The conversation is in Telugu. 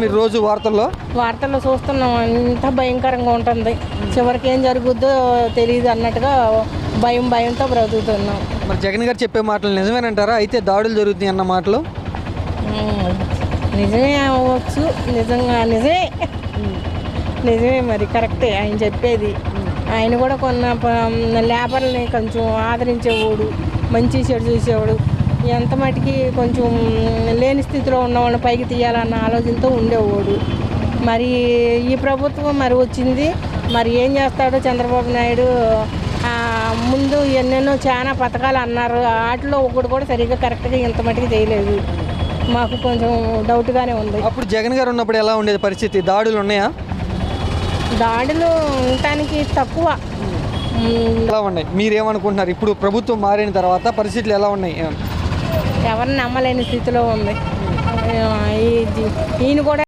మీరు రోజు వార్తల్లో చూస్తున్నాం, అంత భయంకరంగా ఉంటుంది. చివరికి ఏం జరుగుద్దో తెలియదు అన్నట్టుగా భయంతో బ్రతుకుతున్నాం. మరి జగన్ గారు చెప్పే మాటలు నిజమేనంటారా? అయితే దాడులు జరుగుతున్నాయి అన్న మాటలు నిజమే అవ్వచ్చు, నిజమే మరి కరెక్టే ఆయన చెప్పేది. ఆయన కూడా కొన్న లేబర్ని కొంచెం ఆదరించేవాడు, మంచి చెడు చూసేవాడు. ఎంత మటుకి కొంచెం లేని స్థితిలో ఉన్న వాళ్ళని పైకి తీయాలన్న ఆలోచనతో ఉండేవాడు. మరి ఈ ప్రభుత్వం మరి వచ్చింది, మరి ఏం చేస్తాడో చంద్రబాబు నాయుడు. ముందు ఎన్నెన్నో చాలా పథకాలు అన్నారు, వాటిలో ఒకటి కూడా సరిగ్గా కరెక్ట్గా ఇంత మటుకు చేయలేదు. మాకు కొంచెం డౌట్గానే ఉంది. అప్పుడు జగన్ గారు ఉన్నప్పుడు ఎలా ఉండేది పరిస్థితి? దాడులు ఉన్నాయా? దాడులు ఉండటానికి తక్కువ. ఎలా ఉన్నాయి? మీరేమనుకుంటున్నారు? ఇప్పుడు ప్రభుత్వం మారిన తర్వాత పరిస్థితులు ఎలా ఉన్నాయి? ఎవరిని నమ్మలేని స్థితిలో ఉంది. ఈయన కూడా